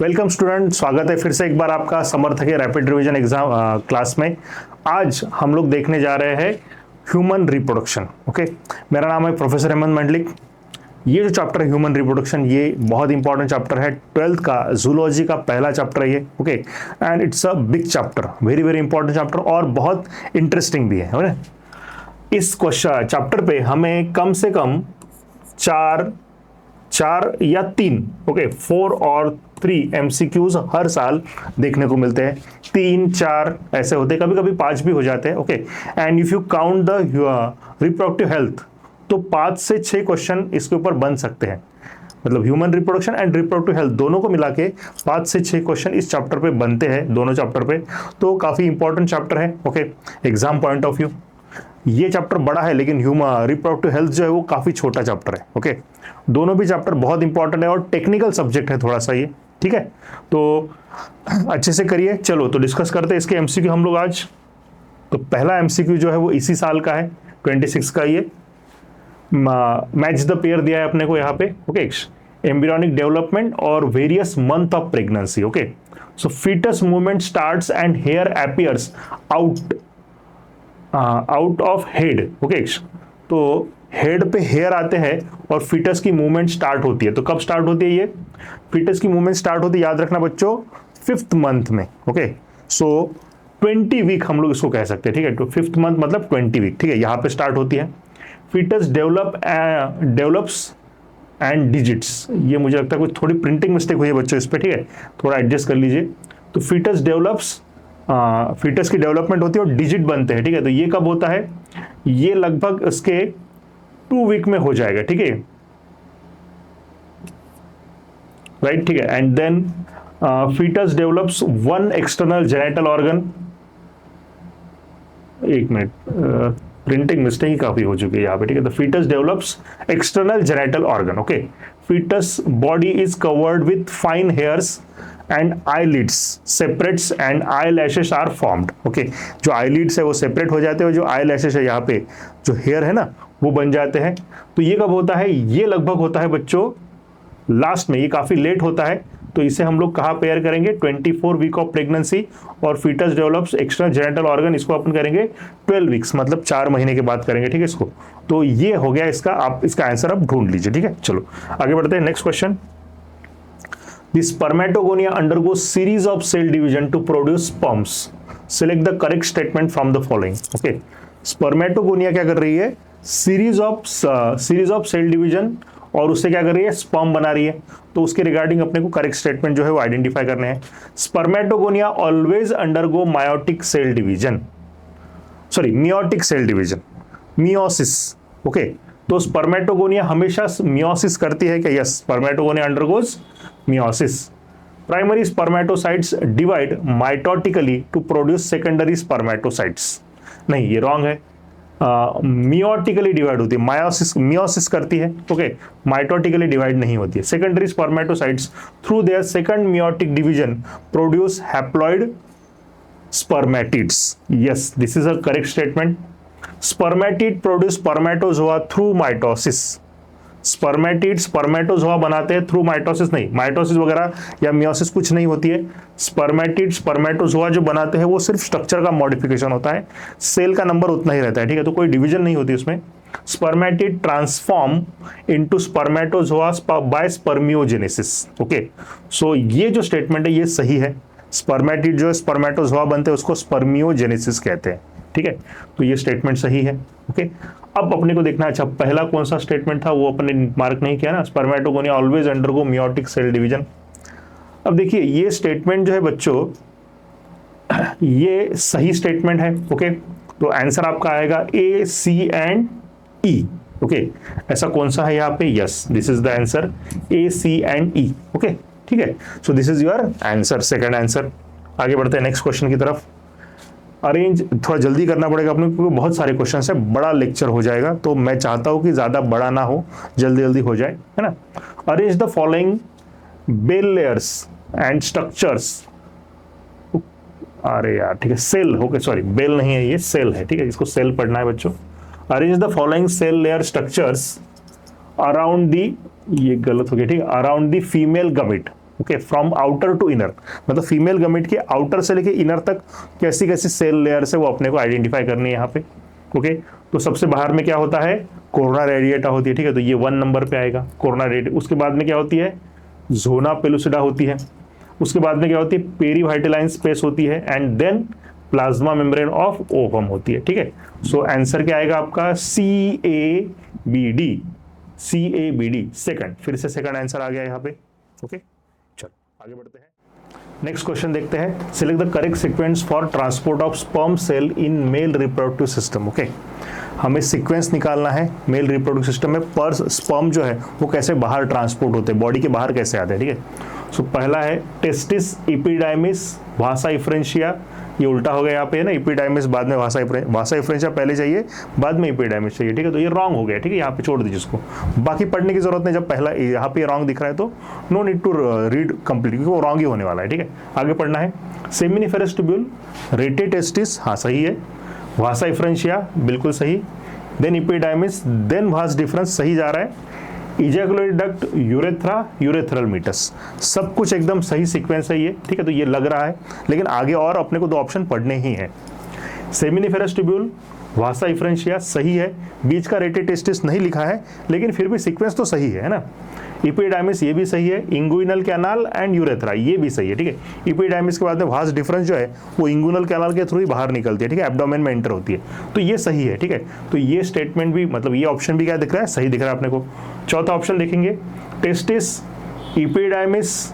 Welcome student, स्वागत है फिर से एक बार आपका समर्थक है रैपिड रिवीजन एग्जाम क्लास में। आज हम लोग देखने जा रहे हैं ह्यूमन रिप्रोडक्शन। ओके, मेरा नाम है प्रोफेसर हेमंत मंडलिक। ये जो चैप्टर है ह्यूमन रिप्रोडक्शन, ये बहुत इंपॉर्टेंट चैप्टर है। 12th का जूलॉजी का पहला चैप्टर है ये। Okay, and it's a big chapter, very very important chapter और बहुत इंटरेस्टिंग भी है। ओके, इस क्वेश्चन चैप्टर पे हमें कम से कम चार या तीन, ओके, 4 और 3 MCQs हर साल देखने को मिलते हैं। 3-4 ऐसे होते हैं, कभी कभी 5 भी हो जाते हैं। Okay, and if you count the reproductive health तो 5 से 6 क्वेश्चन इसके ऊपर बन सकते हैं। मतलब human reproduction and reproductive health दोनों को मिला के 5 से 6 क्वेश्चन इस चैप्टर पे बनते हैं, दोनों चैप्टर पे। तो काफी इंपॉर्टेंट चैप्टर है। Okay, exam point of view ये चैप्टर बड़ा है, लेकिन ह्यूमन रिप्रोडक्टिव हेल्थ जो है वो काफी छोटा चैप्टर है। ओके, दोनों भी चैप्टर बहुत इंपॉर्टेंट है और टेक्निकल सब्जेक्ट है थोड़ा सा ये। ठीक है, तो अच्छे से करिए। चलो तो डिस्कस करते हैं इसके एमसीक्यू हम लोग आज। तो पहला एमसीक्यू जो है वो इसी साल का है, 26 का। ये मैच द पेयर दिया है अपने को यहाँ पे। ओके, एम्ब्रियोनिक डेवलपमेंट और various month of pregnancy. Okay, so foetus movement starts and hair appears out of head. Okay, तो हेड पे हेयर आते हैं और फीटस की मूवमेंट स्टार्ट होती है। तो कब स्टार्ट होती है ये फीटस की मूवमेंट स्टार्ट होती है? याद रखना बच्चों, 5th मंथ में। ओके, सो 20 वीक हम लोग इसको कह सकते हैं। ठीक है, तो 5th मंथ मतलब 20 वीक। ठीक है, यहाँ पे स्टार्ट होती है। फीटस डेवलप्स एंड डिजिट्स, ये मुझे लगता है कोई थोड़ी प्रिंटिंग मिस्टेक हुई है बच्चों इस पे। ठीक है, थोड़ा एडजस्ट कर लीजिए। तो फीटस डेवलप्स, फीटस की डेवलपमेंट होती है और डिजिट बनते हैं। ठीक है, तो ये कब होता है? ये लगभग इसके 2 वीक में हो जाएगा। ठीक है, राइट। ठीक है, and then foetus develops 1 external genital organ. एक मिनट, प्रिंटिंग मिस्टेक ही काफी हो चुकी है यहाँ पे। ठीक है, the foetus develops external genital organ. Okay, foetus body is covered with fine hairs and eyelids separates and eye lashes are formed. Okay, जो आईलिड्स है वो सेपरेट हो जाते हैं और जो आई लैशेस है यहाँ पे जो हेयर है ना वो बन जाते हैं। तो ये कब होता है? ये लगभग होता है बच्चों लास्ट में, ये काफी लेट होता है। तो इसे हम लोग कहाँ पेयर करेंगे? 24 वीक ऑफ प्रेगनेंसी और foetus develops external genital organ, इसको अपन करेंगे 12 वीक्स, मतलब 4 महीने के बाद करेंगे। ठीक है इसको। तो ये हो गया इसका, आप इसका आंसर अब ढूंढ लीजिए। ठीक है, चलो आगे बढ़ते हैं। Next question, The spermatogonia undergoes series of cell division to produce sperms. Select the correct statement from the following. Okay, spermatogonia क्या कर रही है? सीरीज ऑफ सेल डिवीजन और उससे क्या कर रही है? स्पर्म बना रही है। तो उसके रिगार्डिंग अपने को करेक्ट स्टेटमेंट जो है वो आइडेंटिफाई करने हैं। Spermatogonia always undergo myotic cell division, sorry meiotic cell division, meiosis. Okay, तो स्पर्मेटोगोनिया हमेशा मियोसिस करती है क्या? Yes, spermatogonia undergoes meiosis. Primary spermatocytes divide mitotically to produce secondary spermatocytes. नहीं, ये रॉन्ग है। मियोटिकली डिवाइड होती है, मियोसिस करती है। ओके, माइटोटिकली डिवाइड नहीं होती है। Secondary spermatocytes through their second meiotic division produce haploid spermatids. Yes, this is a correct statement. Spermatid produce spermatozoa through mitosis. Spermatid spermatozoa बनाते हैं थ्रू माइटोसिस, नहीं माइटोसिस वगैरह या मियोसिस कुछ नहीं होती है। स्पर्मेटिड स्पर्मेटोजोआ जो बनाते हैं वो सिर्फ स्ट्रक्चर का मॉडिफिकेशन होता है, सेल का नंबर उतना ही रहता है। ठीक है, तो कोई डिवीजन नहीं होती उसमें। Spermatid transform into spermatozoa by spermiogenesis. Okay, so ये जो स्टेटमेंट है ये सही है। स्पर्मेटिड जो स्पर्मेटोजोआ बनते हैं उसको स्पर्मियोजेनेसिस कहते हैं। ठीक है, तो ये स्टेटमेंट सही है। ओके, अब अपने को देखना है, अच्छा पहला कौन सा स्टेटमेंट था वो अपने मार्क नहीं किया ना, spermatogonia always undergo meiotic cell division. अब देखिए ये स्टेटमेंट जो है बच्चों ये सही स्टेटमेंट है। ओके, तो आंसर आपका आएगा ए, सी एंड ई। ओके, ऐसा कौन सा है यहाँ पे? Yes, this is the answer, A, C and E. Okay, ठीक है, so this is your answer, second answer. आगे बढ़ते हैं नेक्स्ट क्वेश्चन की तरफ। अरेंज, थोड़ा जल्दी करना पड़ेगा अपने को क्योंकि बहुत सारे क्वेश्चन है, बड़ा लेक्चर हो जाएगा। तो मैं चाहता हूं कि ज्यादा बड़ा ना हो, जल्दी जल्दी हो जाए, है ना। Arrange the following bell layers and structures. अरे यार ठीक है, सेल, ओके सॉरी बेल नहीं है ये सेल है। ठीक है, इसको सेल पढ़ना है बच्चों। Arrange the following cell layer structures around the, ये गलत हो गया। ठीक है, around the female gamete. Okay, from outer to inner, मतलब फीमेल गमेट के आउटर से लेके इनर तक कैसी कैसी सेल लेयर से वो अपने को आइडेंटिफाई करनी है यहाँ पे। ओके, तो सबसे बाहर में क्या होता है, कोरोना रेडिएटा होती है, ठीक है, तो ये 1 नंबर पे आएगा कोरोना रेडिएटा। उसके बाद में क्या होती है, जोना पेलुसिडा होती है। उसके बाद में क्या होती है, पेरीवाइटिलाइन स्पेस होती है, and then plasma membrane of ovum होती है, ठीक है। सो आंसर क्या आएगा आपका, CABD, CABD सेकंड, फिर से सेकंड आंसर आ गया यहाँ पे। ओके, चलो आगे बढ़ते हैं, नेक्स्ट क्वेश्चन देखते हैं। Select the correct sequence for transport of sperm cell in male reproductive system. Okay, हमें सीक्वेंस निकालना है मेल रिप्रोडक्टिव सिस्टम में, पर स्पर्म जो है वो कैसे बाहर ट्रांसपोर्ट होते हैं, बॉडी के बाहर कैसे आते हैं, ठीक है। सो पहला है टेस्टिस एपिडाइमिस वासा इफ्रेंशिया, ये उल्टा हो गया यहाँ पे है ना, एपिडाइमिस बाद में वासा इफ्रेंशिया पहले चाहिए, बाद में एपिडाइमिस चाहिए, ठीक है, तो ये रॉन्ग हो गया, ठीक है, यहाँ पे छोड़ दीजिए इसको, बाकी पढ़ने की जरूरत नहीं, जब पहला यहाँ पे रॉन्ग दिख रहा है तो no need to read complete, क्योंकि वो रॉन्ग ही होने वाला है, ठीक है। आगे पढ़ना है, सेमिनिफेरस ट्यूब्यूल, रेटेटेस्टिस, हाँ सही है, वासा इफ्रेंशिया बिल्कुल सही, then epididymis, then vas deferens सही जा रहा है, ejaculatory duct, urethra, urethral meatus, सब कुछ एकदम सही सीक्वेंस है ये, ठीक है, तो ये लग रहा है, लेकिन आगे और अपने को 2 ऑप्शन पढ़ने ही हैं। सेमिनिफेरस ट्यूब्यूल, वासा इफ्रेंशिया सही है, बीच का रेटेटेस्टिस नहीं लिखा है, लेकिन फिर भी सीक्वेंस तो सही है ना। एपिडाइमिस ये भी सही है, इंगुइनल कैनाल एंड यूरेथ्रा ये भी सही है, ठीक है। एपिडाइमिस के बाद में वास डिफरेंस जो है वो इंगुइनल कैनाल के थ्रू ही बाहर निकलती है, ठीक है, एब्डोमेन में एंटर होती है, तो ये सही है, ठीक है। तो ये स्टेटमेंट भी, मतलब ये ऑप्शन भी क्या दिख रहा है, सही दिख रहा है अपने को। चौथा ऑप्शन देखेंगे, टेस्टिस, एपिडाइमिस,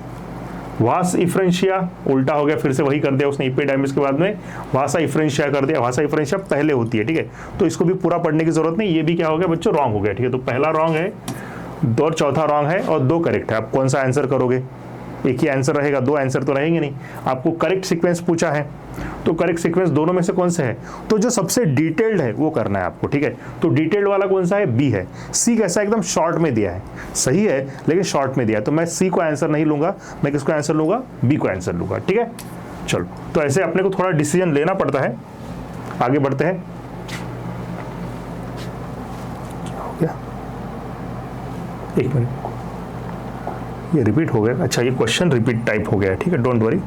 वास इफ्रेंशिया, उल्टा हो गया, फिर से वही कर दिया उसने, एपिडाइमिस के बाद में वासा इफ्रेंशिया कर दिया, वासा इफ्रेंशिया पहले होती है, ठीक है, तो इसको भी पूरा पढ़ने की जरूरत नहीं, ये भी क्या हो गया बच्चों, रॉन्ग हो गया, ठीक है। तो पहला रॉन्ग है, 2 और चौथा रॉन्ग है, और 2 करेक्ट है। आप कौन सा आंसर करोगे, एक ही आंसर रहेगा, 2 आंसर तो रहेंगे नहीं। आपको करेक्ट सीक्वेंस पूछा है, तो करेक्ट सीक्वेंस दोनों में से कौन से है, तो जो सबसे डिटेल्ड है वो करना है आपको, ठीक है। तो डिटेल्ड वाला कौन सा है, बी है। सी कैसा एकदम शॉर्ट में दिया है, सही है लेकिन शॉर्ट में दिया है, तो मैं सी को आंसर नहीं लूंगा, मैं किसको आंसर लूंगा, बी को आंसर लूंगा, ठीक है। चलो, तो ऐसे अपने को थोड़ा डिसीजन लेना पड़ता है। आगे बढ़ते हैं, हो गया, एक मिनट, ये रिपीट हो गया, अच्छा ये क्वेश्चन रिपीट टाइप हो गया है, ठीक है, डोंट वरी,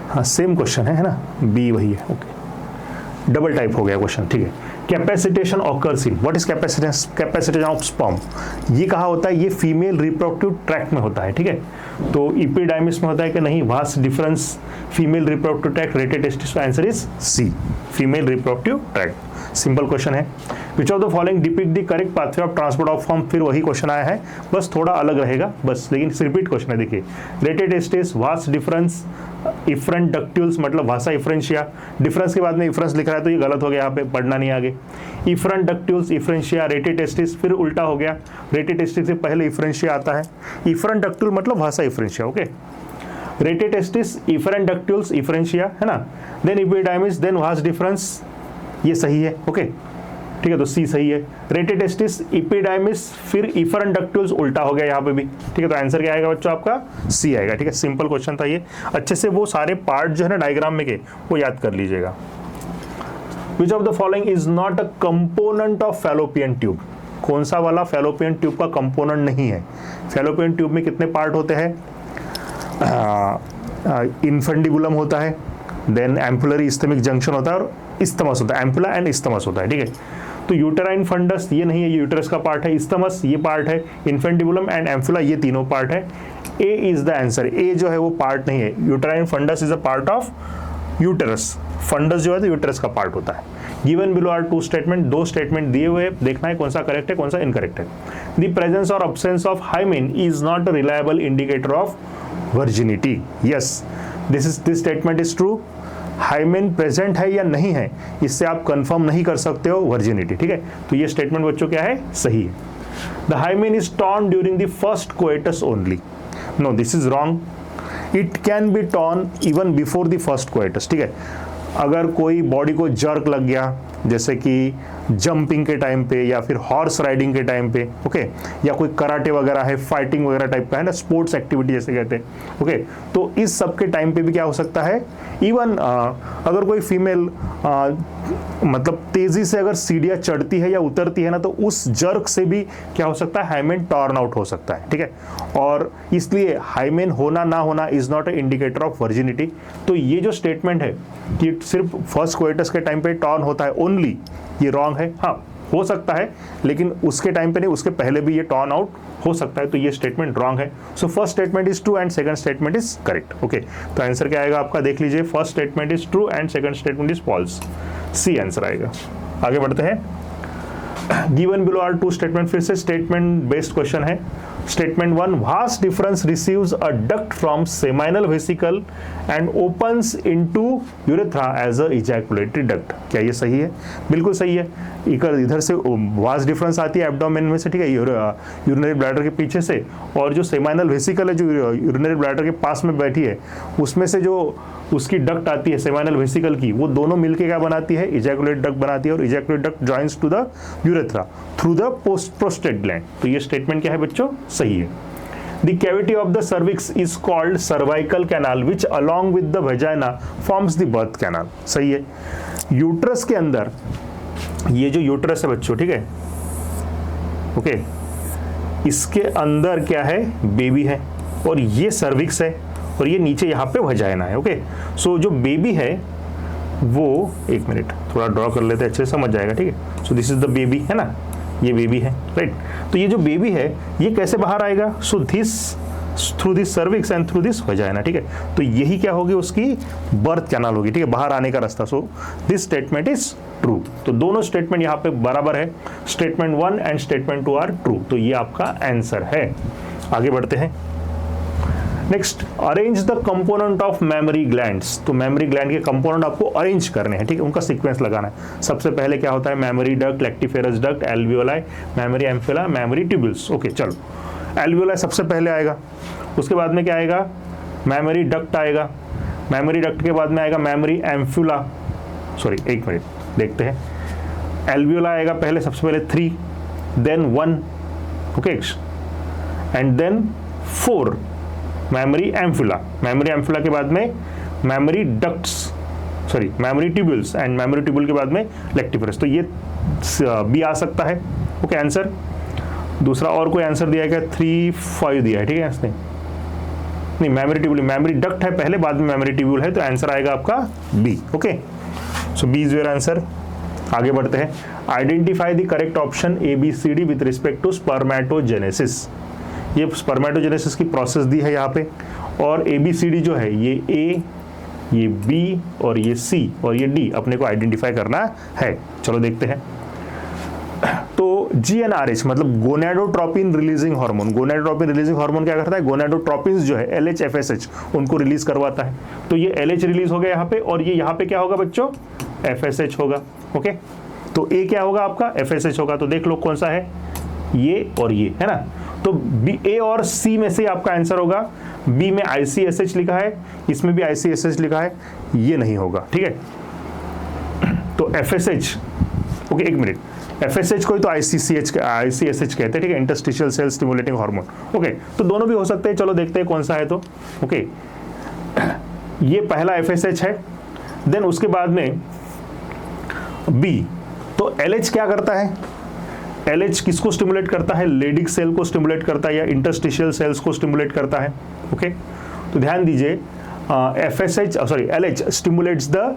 हाँ सेम क्वेश्चन है ना, बी वही है, ओके, डबल टाइप हो गया क्वेश्चन, ठीक है। Capacitation occurs in, what is capacitation of sperm, ये कहा होता है, ये फीमेल रिप्रोडक्टिव ट्रैक्ट में होता है, ठीक है। तो एपिडाइमिस में होता है कि नहीं, was difference female reproductive tract, rete testis, answer is C, female reproductive tract. Simple question है, which of the following depict the correct pathway of transport of form, फिर वही क्वेश्चन आया है, बस थोड़ा अलग रहेगा बस, लेकिन रिपीट क्वेश्चन है, देखिए, rete testis, vas deferens, efferent ductules, मतलब वासा इफ्रेंशिया, डिफरेंस के बाद में इफरेंस लिख रहा है तो ये गलत हो गया, यहाँ पे पढ़ना नहीं आगे, इफरेंट डक्ट्यूल्स, इफ्रेंशिया, रेटेटेस्टिस, फिर उल्टा हो गया, रेटेटेस्टिस से पहले इफ्रेंशिया आता है, इफरेंट डक्ट्यूल मतलब वासा इफ्रेंशिया, ओके, रेटेटेस्टिस, इफरेंट डक्ट्यूल्स, इफ्रेंशिया है ना, then epididymis, then vas deferens, ये सही है, ओके, ठीक है, तो सी सही है। रेटेटेस्टिस, एपिडाइमिस, फिर इफरेंट डक्ट्यूल्स, उल्टा हो गया यहाँ पे भी, ठीक है, तो आंसर क्या आएगा बच्चों आपका, सी आएगा, ठीक है। सिंपल क्वेश्चन था ये, अच्छे से वो सारे पार्ट जो है ना डायग्राम में के वो याद कर लीजिएगा। विच of the following is not a component of fallopian tube, कौन सा वाला फैलोपियन ट्यूब का कंपोनेंट नहीं है। फैलोपियन ट्यूब में कितने पार्ट होते हैं, इन्फेंडिबुलम होता है, देन एम्पुलरी इस्थमिक जंक्शन होता है, और इस्थमस होता है, एम्पुला एंड इस्थमस होता है, ठीक है। तो यूटेराइन फंडस ये नहीं है, ये यूटेरस का पार्ट है, इस्थमस ये पार्ट है, इन्फेंडिबुलम एंड एम्पुला ये तीनों पार्ट है। A is the answer, A जो है वो पार्ट नहीं है, uterine fundus is a part of uterus, fundus जो है तो यूटेरस का पार्ट होता है। Given below are 2 statement, 2 statement दिए हुए, देखना है कौन सा करेक्ट है कौन सा इनकरेक्ट है। द प्रेजेंस और absence of hymen is not a reliable indicator of virginity, yes this statement is true. Hymen present है या नहीं है, इससे आप कंफर्म नहीं कर सकते हो वर्जिनिटी, ठीक है, तो ये स्टेटमेंट बच्चों क्या है, सही है। The hymen is torn during the first coitus only, no this is wrong, it can be torn even before the first coitus, ठीक है। अगर कोई बॉडी को जर्क लग गया, जैसे कि जंपिंग के टाइम पे या फिर हॉर्स राइडिंग के टाइम पे, ओके, या कोई कराटे वगैरह है, फाइटिंग वगैरह टाइप का है ना, स्पोर्ट्स एक्टिविटी जैसे कहते हैं, ओके, तो इस सब के टाइम पे भी क्या हो सकता है, इवन अगर कोई फीमेल मतलब तेजी से अगर सीढ़ियाँ चढ़ती है या उतरती है ना, तो उस जर्क से भी क्या हो सकता है, हाइमेन टॉर्न आउट हो सकता है, ठीक है। और इसलिए हाइमेन होना ना होना is not a indicator of virginity. तो ये जो स्टेटमेंट है कि सिर्फ फर्स्ट कोइटस के टाइम पे टॉर्न होता है ओनली, ये रॉन्ग है। हाँ, हो सकता है, लेकिन उसके टाइम पे नहीं, उसके पहले भी ये टॉर्न आउट हो सकता है, तो ये स्टेटमेंट रॉन्ग है। So first statement is true and second statement is correct, okay. तो आंसर क्या आएगा आपका, देख लीजिए, first statement is true and second statement is false, C answer आएगा। आगे बढ़ते हैं। Given below are two statement, फिर से स्टेटमेंट बेस्ड क्वेश्चन है। Statement 1, vas deferens receives a duct from seminal vesicle and opens into urethra as a ejaculatory duct. क्या ये सही है? बिल्कुल सही है। इधर से वास्ट डिफरेंस आती है एब्डोमेन में से, ठीक है, यूरिनरी ब्लैडर के पीछे से, और जो सेमाइनल वेसिकल है जो यूरिनरी ब्लैडर के पास में बैठी है, उसमें से जो उसकी डक्ट आती है सेमाइनल वेसिकल की, वो दोनों मिलके क्या बनाती है, इजैकुलेट डक्ट बनाती है, और ejaculate duct joins to the urethra through the prostate gland. तो ये स्टेटमेंट क्या है बच्चों, सही है। The cavity of the cervix is called cervical canal which along with the vagina forms the birth canal। सही है। यूट्रस के अंदर, ये जो यूट्रस है बच्चों, ठीक है, ओके, इसके अंदर क्या है, बेबी है, और ये सर्विक्स है, और ये नीचे यहाँ पे वजाइना है, ओके। सो जो बेबी है वो, एक मिनट थोड़ा ड्रॉ कर लेते हैं, अच्छे से समझ जाएगा, ठीक है। So this is the baby, है ना, ये बेबी है, राइट। तो ये जो बेबी है ये कैसे बाहर आएगा, so this through this cervix and through this vagina, ठीक है। तो यही क्या होगी, उसकी बर्थ कैनाल होगी, ठीक है, बाहर आने का रास्ता। So this statement is true. तो दोनों स्टेटमेंट यहाँ पे बराबर है, statement 1 and statement 2 are true. तो ये आपका आंसर है। आगे बढ़ते हैं। Next, arrange the component of mammary glands. तो मेमोरी ग्लैंड के कंपोनेंट आपको अरेंज करने हैं, ठीक है, उनका सीक्वेंस लगाना है। सबसे पहले क्या होता है, mammary duct, lactiferous duct, alveoli, mammary ampulla, mammary tubules. Okay, चलो, एल्वियोलाई सबसे पहले आएगा, उसके बाद में क्या आएगा, मेमोरी डक्ट आएगा, मेमोरी डक्ट के बाद में आएगा मेमोरी एम्फिला, सॉरी एक मिनट देखते हैं, एल्वियोला आएगा पहले, सबसे पहले 3, then 1, okay, and then 4 mammary ampulla. Mammary ampulla के बाद में mammary ducts, sorry mammary tubules, and mammary tubule के बाद में लेक्टिफेरस। तो ये बी आ सकता है, ओके, आंसर। दूसरा और कोई आंसर दिया है, 3, 5 दिया है, ठीक है, इसने नहीं, मेमोरी ट्यूब्यूल, मेमोरी डक्ट है पहले, बाद में मेमोरी ट्यूब्यूल है, तो आंसर आएगा आपका B, okay. So B is your answer. आगे बढ़ते हैं। Identify the correct option ABCD with respect to spermatogenesis. ये स्पर्मेटोजेनेसिस की प्रोसेस दी है यहाँ पे, और ABCD जो है, ये A, ये B और ये C और ये D अपने को आइडेंटिफाई करना है। चलो देखते हैं। तो GnRH मतलब gonadotropin releasing hormone. Gonadotropin releasing hormone क्या करता है, गोनेडोट्रोपिन जो है LH FSH उनको रिलीज करवाता है। तो ये LH रिलीज हो गया यहाँ पे, और ये यहाँ पे क्या होगा बच्चों, FSH होगा, ओके। तो A क्या होगा आपका, FSH होगा। तो देख लो कौन सा है, ये और ये, है ना। तो A और C में से आपका आंसर होगा। B में ICSH लिखा है, इसमें भी ICSH लिखा है, ये नहीं होगा, ठीक है। तो FSH, ओके, एक मिनट, FSH को ही तो ICSH कहते हैं, ठीक है, interstitial cell stimulating hormone, okay. तो दोनों भी हो सकते हैं, चलो देखते हैं कौन सा है। तो ओके, ये पहला FSH है, देन उसके बाद में B। तो LH क्या करता है, LH किसको स्टिमुलेट करता है, लेडिक सेल को स्टिमुलेट करता है या इंटरस्टिशियल सेल्स को स्टिमुलेट करता है, ओके। तो ध्यान दीजिए, LH stimulates the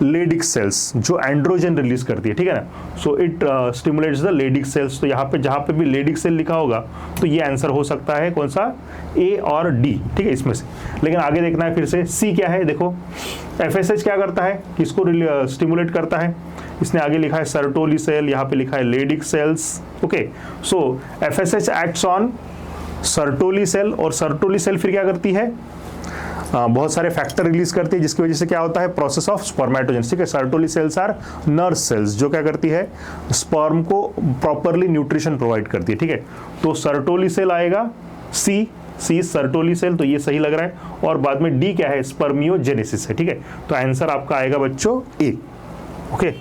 Leydig cells जो एंड्रोजन रिलीज करती है, ठीक है ना। So it stimulates the Leydig cells. तो यहाँ पे जहाँ पे भी लेडिक सेल लिखा होगा तो ये आंसर हो सकता है कौन सा, A और D, ठीक है, इसमें से। लेकिन आगे देखना है फिर से, C क्या है, देखो FSH क्या करता है, किसको स्टिमुलेट करता है, इसने आगे लिखा है सर्टोली सेल, यहाँ पे लिखा है Leydig cells, okay. So FSH acts on Sertoli cell, और सर्टोली सेल फिर क्या करती है, बहुत सारे फैक्टर रिलीज करती है, जिसकी वजह से क्या होता है, प्रोसेस ऑफ स्पर्मेटोजेनेसिस, ठीक है। Sertoli cells are nerve cells जो क्या करती है, स्पर्म को प्रॉपरली न्यूट्रिशन प्रोवाइड करती है, ठीक है। तो सर्टोली सेल आएगा, सी सर्टोली सेल, तो ये सही लग रहा है। और बाद में D क्या है, स्पर्मियोजेनेसिस है, ठीक है। तो आंसर आपका आएगा बच्चों A, ओके।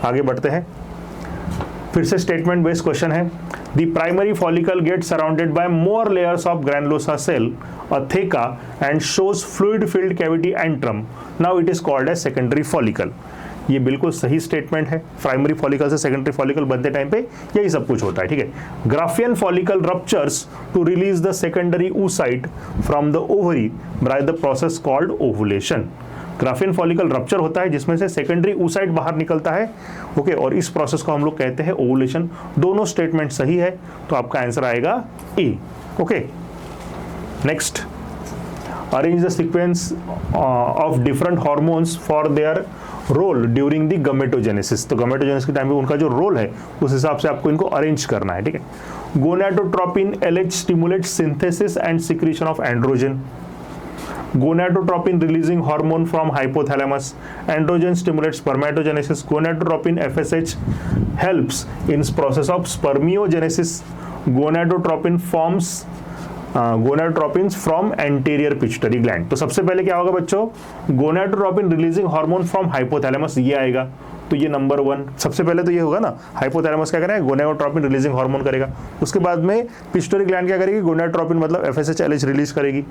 आगे बढ़ते हैं। फिर से स्टेटमेंट बेस्ड क्वेश्चन है। The primary follicle gets surrounded by more layers of granulosa cell a theca and shows fluid filled cavity antrum, now it is called as secondary follicle. ये बिल्कुल सही स्टेटमेंट है। प्राइमरी फॉलिकल से secondary follicle बनते time पे यही सब कुछ होता है, ठीक है। Graafian follicle ruptures to release the secondary oocyte from the ovary by the process called ovulation. Graafian follicle rupture होता है जिसमें से सेकेंडरी oocyte बाहर निकलता है, ओके, और इस प्रोसेस को हम लोग कहते हैं ओवुलेशन। दोनों स्टेटमेंट सही है, तो आपका आंसर आएगा A, okay. Next, arrange the sequence of different hormones for their role during the gametogenesis. तो गमेटोजेनेसिस के टाइम पे उनका जो रोल है उस हिसाब से आपको इनको अरेंज करना है, ठीक है। Gonadotropin LH stimulates synthesis and secretion of androgen. Gonadotropin releasing hormone from hypothalamus. Androgen stimulates spermatogenesis. Gonadotropin FSH helps in process of spermiogenesis. Gonadotropin forms gonadotropins from anterior pituitary gland। तो सबसे पहले क्या होगा बच्चों, gonadotropin releasing hormone from hypothalamus, ये आएगा। तो ये नंबर 1 सबसे पहले तो ये होगा ना, हाइपोथैलेमस क्या करेगा, गोनाडोट्रोपिन रिलीजिंग हार्मोन करेगा। उसके बाद में पिट्यूटरी ग्लैंड क्या करेगी, गोनाडोट्रोपिन मतलब FSH LH रिलीज करेगी।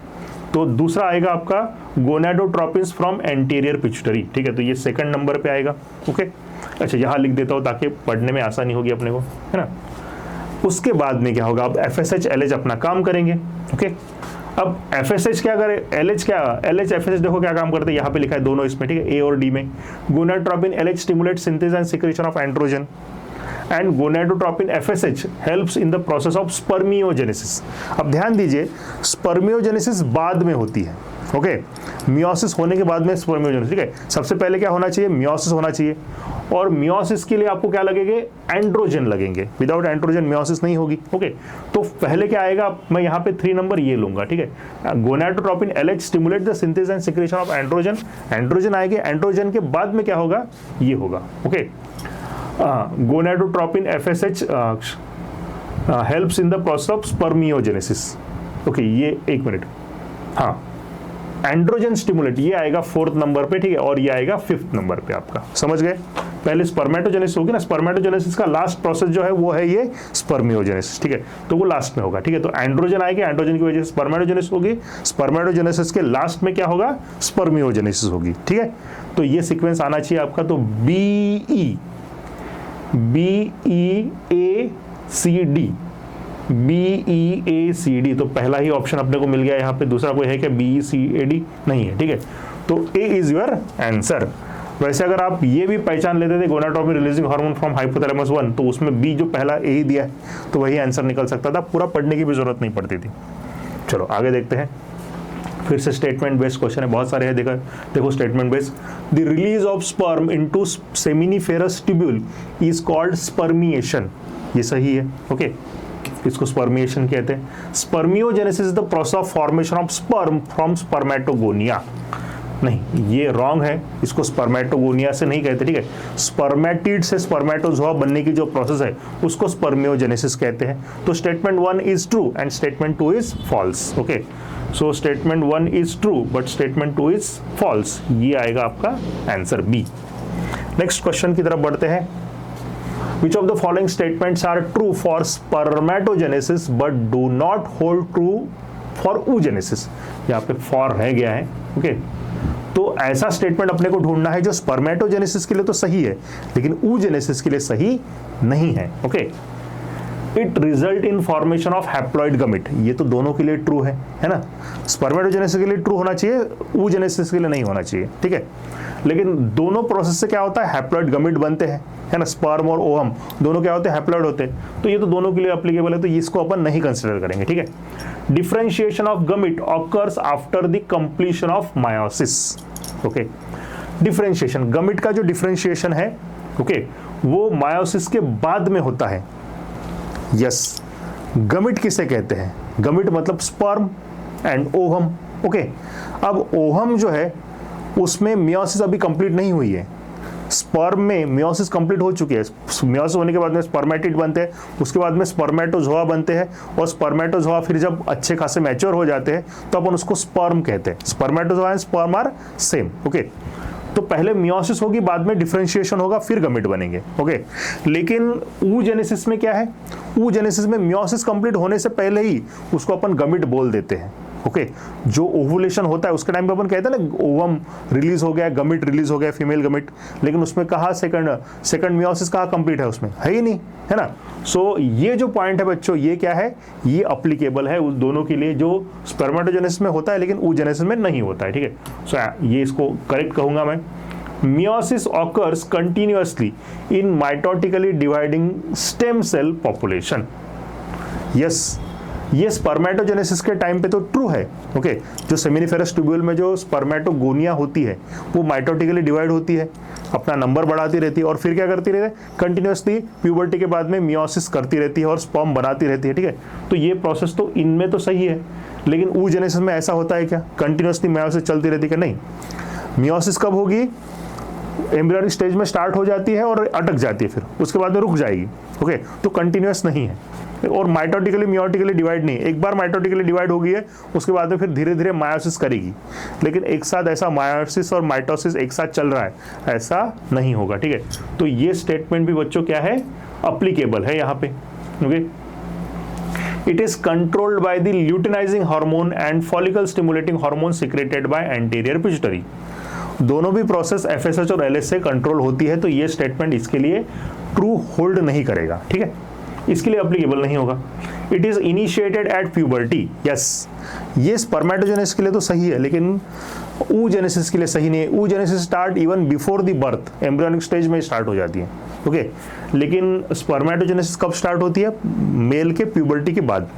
तो दूसरा आएगा आपका गोनाडोट्रोपिन्स फ्रॉम एंटीरियर पिट्यूटरी, ठीक है। तो ये सेकंड नंबर पे आएगा, ओके। अच्छा, यहाँ लिख देता हूँ ताकि पढ़ने में आसानी होगी अपने को, है ना। उसके बाद में क्या होगा, अब FSH LH अपना काम करेंगे, ओके। अब FSH क्या करे, LH क्या, LH FSH देखो क्या काम करते हैं, यहाँ पे लिखा है दोनों इसमें, ठीक है, A और D में। Gonadotropin LH stimulate synthesis and secretion of androgen and gonadotropin FSH helps in the process of spermiogenesis. अब ध्यान दीजिए, स्पर्मियोजेनेसिस बाद में होती है, ओके। मियोसिस होने के बाद में स्पर्मियोजेनेसिस, ठीक है। सबसे पहले क्या होना चाहिए, मियोसिस होना चाहिए, और मियोसिस के लिए आपको क्या लगेंगे, एंड्रोजन लगेंगे। विदाउट एंड्रोजन मियोसिस नहीं होगी, ओके। तो पहले क्या आएगा, मैं यहाँ पे 3 नंबर ये लूंगा, ठीक है। Gonadotropin LH stimulate the synthesis and secretion of androgen, androgen आएंगे, एंड्रोजन के बाद में क्या होगा, ये होगा, okay. Gonadotropin FSH helps in the process of spermiogenesis, okay. ये 1 मिनट, हाँ, एंड्रोजन स्टिमुलेट ये आएगा 4th नंबर पे, ठीक है, और ये आएगा 5th नंबर पे। आपका समझ गए, पहले स्पर्मेटोजेनेसिस होगी ना, स्पर्मेटोजेनेसिस का लास्ट प्रोसेस जो है वो है ये स्पर्मियोजेनेसिस, ठीक है, तो वो लास्ट में होगा, ठीक है। तो एंड्रोजन आएगा, एंड्रोजन की वजह से स्पर्मेटोजेनेसिस होगी, स्पर्मेटोजेनेसिस के लास्ट में क्या होगा, स्पर्मियोजेनेसिस होगी, ठीक है। तो ये सीक्वेंस आना चाहिए आपका। तो BEACD, BEACD, तो पहला ही ऑप्शन अपने को मिल गया यहाँ पे, दूसरा कोई है क्या, BECAD नहीं है, ठीक है। तो A इज योर आंसर। वैसे अगर आप ये भी पहचान लेते थे gonadotropin releasing hormone from hypothalamus 1, तो उसमें B जो पहला A ही दिया है तो वही आंसर निकल सकता था, पूरा पढ़ने की भी जरूरत नहीं पड़ती थी। चलो आगे देखते हैं। फिर से स्टेटमेंट बेस्ड क्वेश्चन है, बहुत सारे हैं, देखो statement based. The release of sperm into seminiferous tubule is called spermiation, ये सही है, ओके। इसको स्पर्मिएशन कहते हैं। Spermiogenesis is the process of formation of sperm from spermatogonia, नहीं ये रॉन्ग है, इसको स्पर्मेटोगोनिया से नहीं कहते, ठीक है। स्पर्मेटिड से स्पर्मेटोजोआ बनने की जो प्रोसेस है उसको स्पर्मियोजेनेसिस कहते हैं। तो statement 1 is true and statement 2 is false, okay. So statement 1 is true but statement 2 is false, ये आएगा आपका आंसर बी। नेक्स्ट क्वेश्चन की तरफ बढ़ते हैं। Which of the following statements are true for spermatogenesis but do not hold true for oogenesis? यहाँ पे for रह गया है, ओके। तो ऐसा स्टेटमेंट अपने को ढूंढना है जो स्पर्मेटोजेनेसिस के लिए तो सही है लेकिन oogenesis के लिए सही नहीं है, okay. It result in formation of haploid गमिट, ये तो दोनों के लिए ट्रू है ना। स्पर्मेटोजेनेसिस के लिए ट्रू होना चाहिए, oogenesis के लिए नहीं होना चाहिए, ठीक है। लेकिन दोनों प्रोसेस से क्या होता है, हैप्लॉइड गमिट बनते हैं, है ना। स्पर्म और ओवम दोनों क्या होते हैं, हैप्लॉइड होते हैं, तो ये तो दोनों के लिए एप्लीकेबल है, तो इसको अपन नहीं कंसिडर करेंगे, ठीक है। Differentiation of gamete occurs after the completion of meiosis, okay. Differentiation, gamete का जो डिफरेंशिएशन है, ओके, वो मायोसिस के बाद में होता है। यस, गमिट किसे कहते हैं, गमिट मतलब स्पर्म एंड ओवम, ओके। अब ओवम जो है उसमें मियोसिस अभी कंप्लीट नहीं हुई है, स्पर्म में मियोसिस कंप्लीट हो चुकी है। मियोसिस होने के बाद में स्पर्मेटिड बनते हैं, उसके बाद में स्पर्मेटोजोआ बनते हैं, और स्पर्मेटोजोआ फिर जब अच्छे खासे मैच्योर हो जाते हैं तो अपन उसको स्पर्म कहते हैं। Spermatozoa and sperm are same, okay. तो तो पहले मियोसिस होगी, बाद में डिफरेंशिएशन होगा, फिर गमेट बनेंगे। ओके, लेकिन oogenesis में क्या है, oogenesis में मियोसिस कंप्लीट होने से पहले ही उसको अपन गमेट बोल देते हैं। ओके, जो ओवुलेशन होता है उसके टाइम पे अपन कहते हैं ना ओवम रिलीज हो गया, गमिट रिलीज हो गया, फीमेल गमिट, लेकिन उसमें कहा सेकंड मियोसिस कहाँ कंप्लीट है, उसमें है ही नहीं, है ना। सो ये जो पॉइंट है बच्चों, ये क्या है, ये अप्लीकेबल है उस दोनों के लिए जो स्पर्मेटोजेनेसिस में होता है लेकिन oogenesis में नहीं होता है। ठीक है, सो ये इसको करेक्ट कहूंगा मैं। Meiosis occurs continuously in mitotically dividing stem cell population. Yes, ये स्पर्मेटोजेनेसिस के टाइम पे तो ट्रू है। ओके, जो सेमिनिफेरस ट्यूब्यूल में जो स्पर्मेटोगोनिया होती है वो माइटोटिकली डिवाइड होती है, अपना नंबर बढ़ाती रहती है और फिर क्या करती रहती है, कंटिन्यूसली प्यूबर्टी के बाद में मियोसिस करती रहती है और स्पर्म बनाती रहती है। ठीक है, तो ये प्रोसेस तो इनमें तो सही है, लेकिन oogenesis में ऐसा होता है क्या, कंटिन्यूसली मियोसिस चलती रहती है? नहीं, मियोसिस कब होगी, एम्ब्रियोनिक स्टेज में स्टार्ट हो जाती है और अटक जाती है, फिर उसके बाद में रुक जाएगी। ओके, तो कंटिन्यूस नहीं है और माइटोटिकली मियोटिकली डिवाइड नहीं, एक बार माइटोटिकली डिवाइड हो गई है उसके बाद में फिर धीरे धीरे मायोसिस करेगी, लेकिन एक साथ ऐसा मायोसिस और माइटोसिस एक साथ चल रहा है ऐसा नहीं होगा। ठीक है, तो ये स्टेटमेंट भी बच्चों क्या है, अप्लीकेबल है यहाँ पे। Okay, it is controlled by the luteinizing hormone and follicle stimulating hormone secreted by anterior pituitary. दोनों भी प्रोसेस एफएसएच और एलएच से कंट्रोल होती है, तो ये स्टेटमेंट इसके लिए ट्रू होल्ड नहीं करेगा। ठीक है, इसके लिए अप्लीकेबल नहीं होगा। It is initiated at puberty, yes, ये स्पर्मेटोजेनेसिस के लिए तो सही है लेकिन oogenesis के लिए सही नहीं है। oogenesis start even before the birth, embryonic stage में स्टार्ट हो जाती है। ओके, लेकिन स्पर्मेटोजेनेसिस कब स्टार्ट होती है, मेल के प्यूबर्टी के बाद।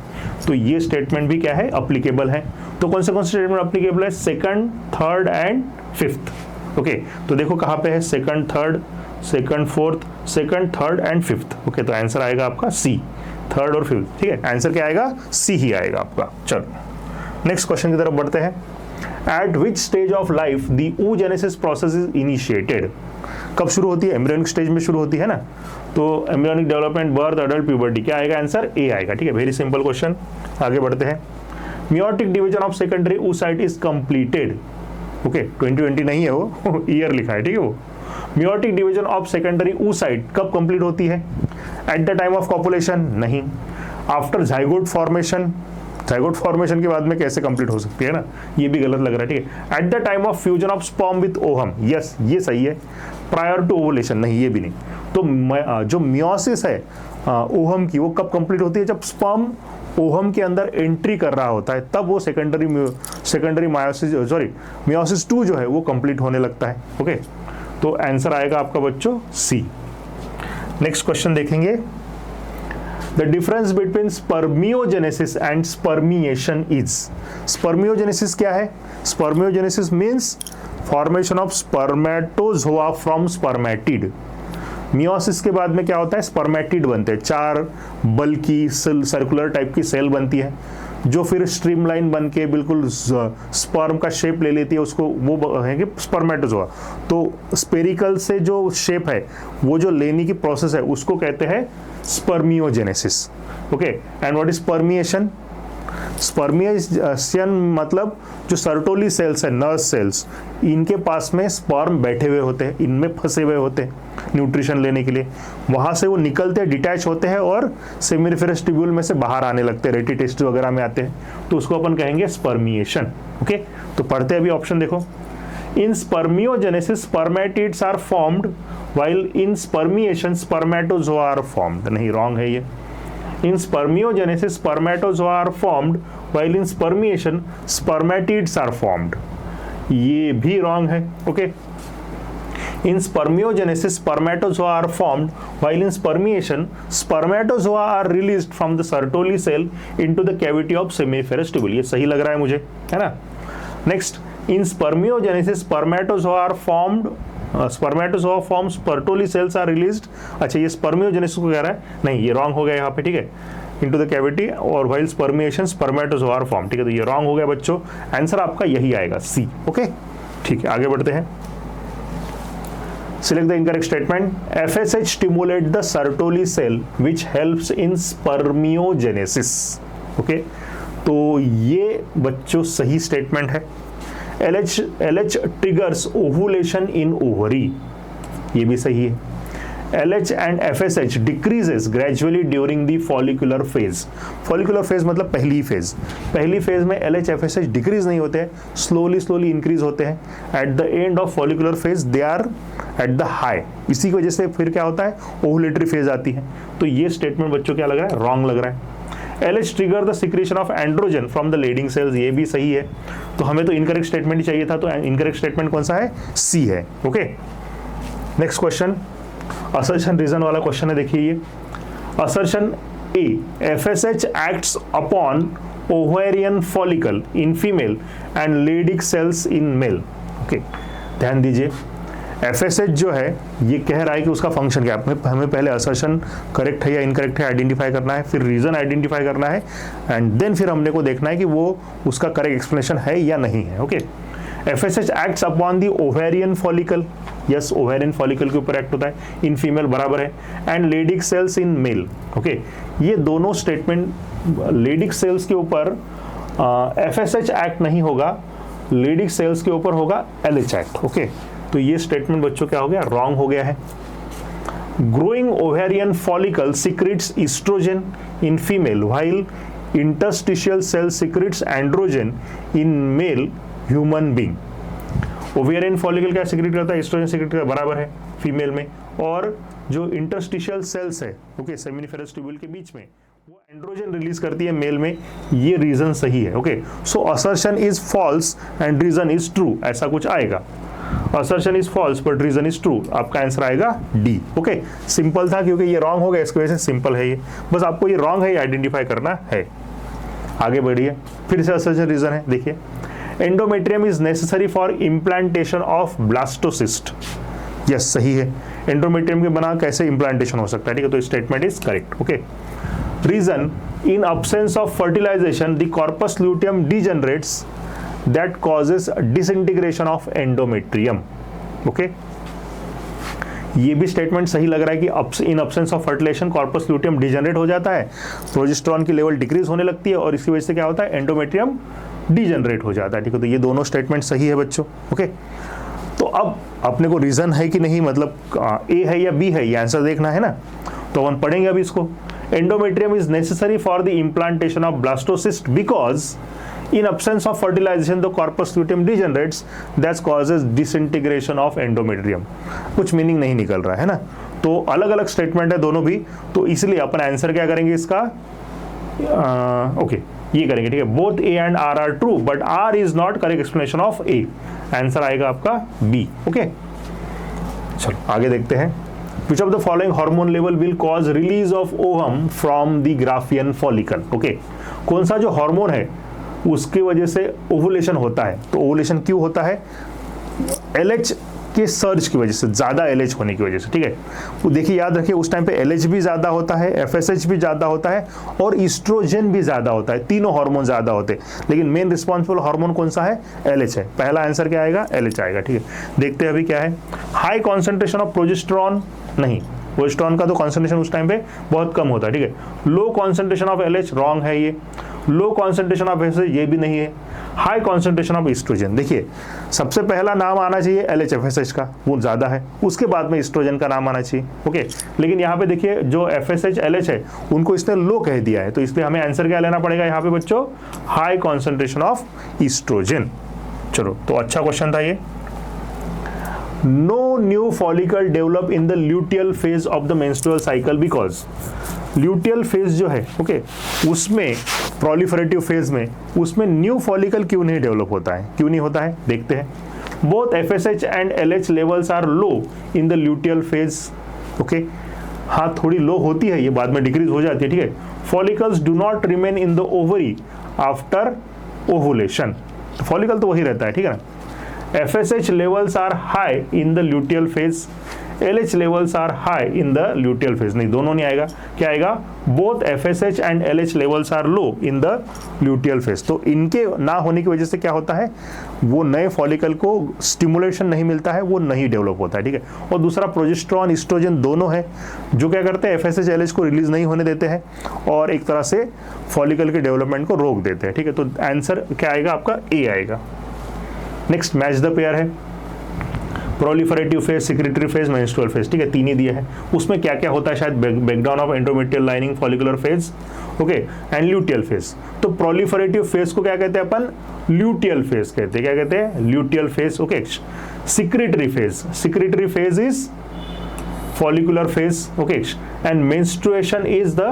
तो ये स्टेटमेंट भी क्या है, अप्लीकेबल है। तो कौन से स्टेटमेंट अप्लीकेबल है, second, third and fifth. Okay, तो देखो कहाँ पे है, second, third, second, fourth, second, third and fifth. Okay, तो आंसर आएगा आपका सी, थर्ड और फिफ्थ। ठीक है, आंसर क्या आएगा, सी ही आएगा आपका। चलो नेक्स्ट क्वेश्चन की तरफ बढ़ते हैं। Eight which stage of life the oogenesis process is initiated, कब शुरू होती है, एम्ब्रियोनिक स्टेज में शुरू होती है ना। तो embryonic development, birth, adult, puberty, क्या आएगा आंसर, ए आएगा। ठीक है, वेरी सिंपल क्वेश्चन। आगे बढ़ते हैं। Meiotic division of secondary oocyte is completed. Okay, 2020 नहीं है वो ईयर लिखा है। ठीक है, वो meiotic division of secondary oocyte कब कंप्लीट होती है, at the time of copulation, नहीं। After zygote formation, zygote formation के बाद में कैसे कंप्लीट हो सकती है ना, ये भी गलत लग रहा है। ठीक है, at the time of fusion of sperm with ovum, yes ये सही है। प्रायर टू ओवुलेशन, नहीं ये भी नहीं। तो जो मियोसिस है ओवम की, वो कब कंप्लीट होती है, जब स्पर्म ओवम के अंदर एंट्री कर रहा होता है, तब वो सेकेंडरी मायोसिस, सॉरी मियोसिस 2 जो है वो कंप्लीट होने लगता है। ओके, तो आंसर आएगा आपका बच्चों सी। नेक्स्ट क्वेश्चन देखेंगे। The difference between spermiogenesis and spermiation is, spermiogenesis क्या है, spermiogenesis means formation of spermatozoa from spermatid। Meiosis के बाद में क्या होता है, स्पर्मेटिड बनते हैं, 4 बल्कि सर्कुलर टाइप की सेल बनती है जो फिर स्ट्रीमलाइन बन के बिल्कुल स्पर्म का शेप ले लेती है, उसको वो है कि स्पर्मेटोजोआ। तो स्पेरिकल से जो शेप है वो जो लेने की प्रोसेस है उसको कहते हैं spermiogenesis. Okay, and what is spermiation, spermiation मतलब जो सर्टोली सेल्स है, नर्स सेल्स, इनके पास में स्पर्म बैठे हुए होते हैं, इनमें फंसे हुए होते हैं न्यूट्रिशन लेने के लिए, वहां से वो निकलते डिटैच होते हैं और सेमिनिफेरस ट्यूब्यूल में से बाहर आने लगते हैं, रेटी टेस्ट वगैरह में आते हैं, तो उसको अपन कहेंगे स्पर्मिएशन। ओके, तो पढ़ते हैं अभी ऑप्शन देखो। In spermiogenesis spermatids are formed while in spermiation spermatozoa are formed, नहीं रॉन्ग है ये। In spermiogenesis, spermatozoa are formed, while in spermiation, spermatids are formed. ये भी wrong है। Okay. In spermiogenesis, spermatozoa are formed, while in spermiation, spermatozoa are released from the Sertoli cell into the cavity of seminiferous tubule. ये सही लग रहा है मुझे, है ना? Next, in spermiogenesis, spermatozoa are formed. Spermatozoa forms, Sertoli cells are released. अच्छा, ये स्पर्मियोजेनेसिस को कह रहा है, नहीं ये रॉन्ग हो गया यहाँ पे। ठीक है, इनटू द कैविटी और while spermiation spermatozoa are form. ठीक है, तो ये रॉन्ग हो गया बच्चों, आंसर आपका यही आएगा सी। ओके, ठीक है, आगे बढ़ते हैं। Select the incorrect statement. FSH stimulate the Sertoli cell which helps in spermiogenesis. Okay, तो ये बच्चों सही स्टेटमेंट है। LH triggers ovulation in ovary, ये भी सही है। LH and FSH decreases gradually during the follicular phase. Follicular phase मतलब पहली फेज, पहली फेज में LH FSH डिक्रीज नहीं होते हैं, स्लोली इंक्रीज होते हैं। At the end of follicular phase they are at the high, इसी की वजह से फिर क्या होता है, ओवुलेटरी फेज आती है। तो ये स्टेटमेंट बच्चों क्या लग रहा है, रॉन्ग लग रहा है। LH trigger the secretion of androgen from the Leydig cells, ये भी सही है। तो हमें तो इनकरेक्ट स्टेटमेंट ही चाहिए था, तो इनकरेक्ट स्टेटमेंट कौन सा है, सी है। Okay, next question assertion reason वाला क्वेश्चन है, देखिए ये assertion A, FSH acts upon ovarian follicle in female and Leydig cells in male. Okay, ध्यान दीजिए, FSH जो है ये कह रहा है कि उसका फंक्शन क्या है। हमें पहले असर्शन करेक्ट है या इनकरेक्ट है आइडेंटिफाई करना है, फिर रीजन आइडेंटिफाई करना है, एंड देन फिर हमने को देखना है कि वो उसका करेक्ट एक्सप्लेनेशन है या नहीं है। Okay, FSH acts upon the ovarian follicle, yes ovarian follicle के ऊपर एक्ट होता है, इन फीमेल बराबर है, and Leydig cells in male. Okay, ये दोनों स्टेटमेंट लेडिक सेल्स के ऊपर FSH एक्ट नहीं होगा, लेडिक सेल्स के ऊपर होगा LH एक्ट। ओके, तो ये स्टेटमेंट बच्चों क्या हो गया, रॉन्ग हो गया है। Growing ovarian follicle secretes oestrogen in female while interstitial cell secretes androgen in male human being. Ovarian follicle क्या सिक्रेट करता है, ईस्ट्रोजन सिक्रेट करता है, बराबर है फीमेल में, और जो इंटरस्टिशियल सेल्स है ओके सेमिनिफेरस ट्यूब्यूल के बीच में, वो एंड्रोजन रिलीज करती है मेल में, ये रीजन सही है। Okay, so assertion is false and reason is true, ऐसा कुछ आएगा। Assertion is false but reason is true, आपका आंसर आएगा डी। ओके, सिंपल था क्योंकि ये रॉन्ग हो गया, इसकी वजह से सिंपल है ये, बस आपको ये रॉन्ग है ये आइडेंटिफाई करना है। आगे बढ़िए, फिर से असर्शन रीजन है, देखिए endometrium is necessary for implantation of blastocyst, yes सही है। एंडोमेट्रियम के बना कैसे इम्प्लांटेशन हो सकता है, ठीक है, तो statement is correct. Okay, reason in absence of fertilization the corpus luteum degenerates that causes disintegration of endometrium। Okay, ये भी स्टेटमेंट सही लग रहा है कि in absence of fertilization corpus luteum degenerate हो जाता है, प्रोजेस्टेरॉन की लेवल डिक्रीज होने लगती है, और इसकी वजह से क्या होता है, एंडोमेट्रियम डिजेनरेट हो जाता है। ठीक है, तो ये दोनों स्टेटमेंट सही है बच्चों। ओके, तो अब अपने को रीजन है कि नहीं, मतलब ए है या बी है, ये आंसर देखना है ना, तो हम पढ़ेंगे अभी इसको। Endometrium is necessary for the implantation of blastocyst because in absence of fertilization the corpus luteum degenerates that causes disintegration of endometrium। कुछ मीनिंग नहीं निकल रहा है ना, तो अलग अलग स्टेटमेंट है दोनों भी, तो इसलिए अपन आंसर क्या करेंगे इसका, ओके ये करेंगे, ठीक है, both A and R are true but R is not correct explanation of A, answer आएगा आपका बी। ओके, चलो आगे देखते हैं। Which of the following hormone level will cause release of ovum from the Graafian follicle? Okay, कौन सा जो hormone है उसकी वजह से ओवुलेशन होता है, तो ओवुलेशन क्यों होता है, LH के सर्ज की वजह से, ज़्यादा LH होने की वजह से। ठीक है, वो देखिए याद रखिए उस टाइम पे LH भी ज़्यादा होता है, FSH भी ज़्यादा होता है, और ईस्ट्रोजन भी ज़्यादा होता है, तीनों हार्मोन ज़्यादा होते हैं, लेकिन मेन रिस्पॉन्सिबल हार्मोन कौन सा है, LH है। पहला आंसर क्या आएगा, LH आएगा। ठीक है, देखते हैं अभी क्या है। हाई कॉन्सेंट्रेशन ऑफ प्रोजेस्टेरॉन, नहीं, प्रोजेस्टेरॉन का तो कॉन्सेंट्रेशन उस टाइम पे बहुत कम होता है। ठीक है, low concentration of LH, wrong है ये। लो कॉन्सेंट्रेशन ऑफ FSH, ये भी नहीं है। हाई कॉन्सेंट्रेशन ऑफ ईस्ट्रोजन, देखिए सबसे पहला नाम आना चाहिए LH FSH का, वो ज़्यादा है, उसके बाद में ईस्ट्रोजन का नाम आना चाहिए। ओके, लेकिन यहाँ पे देखिए जो FSH LH है उनको इसने लो कह दिया है, तो इसलिए हमें आंसर क्या लेना पड़ेगा यहाँ पे बच्चों, हाई कॉन्सेंट्रेशन ऑफ ईस्ट्रोजन। चलो, तो अच्छा क्वेश्चन था ये। No new follicle develop in the luteal phase of the menstrual cycle because, luteal phase जो है ओके उसमें प्रोलिफरेटिव फेज में उसमें न्यू फॉलिकल क्यों नहीं डेवलप होता है, क्यों नहीं होता है, देखते हैं। Both FSH and LH levels are low in the luteal phase. Okay, हाँ थोड़ी लो होती है, ये बाद में डिक्रीज हो जाती है। ठीक है, follicles do not remain in the ovary after ovulation, follicle तो वही रहता है। ठीक है ना। FSH levels are high in the luteal phase, LH levels are high in the luteal phase, नहीं दोनों नहीं आएगा, क्या आएगा, both FSH and LH levels are low in the luteal phase। तो इनके ना होने की वजह से क्या होता है, वो नए फॉलिकल को स्टिमुलेशन नहीं मिलता है, वो नहीं डेवलप होता है। ठीक है, और दूसरा प्रोजेस्टेरॉन ईस्ट्रोजन दोनों है जो क्या करते हैं, FSH LH को रिलीज नहीं होने देते हैं और एक तरह से फॉलिकल के डेवलपमेंट को रोक देते हैं। ठीक है, तो आंसर क्या आएगा आपका, ए आएगा। नेक्स्ट मैच द पेयर है, proliferative phase, secretary phase, menstrual phase, ठीक है, तीन ही दिए हैं। उसमें क्या क्या होता है, शायद breakdown of endometrial lining, follicular phase, okay, and luteal phase. तो प्रोलिफरेटिव फेज को क्या कहते हैं अपन, ल्यूटियल फेज कहते हैं, क्या कहते हैं, luteal phase, okay. Secretary phase is follicular phase, okay, and menstruation is the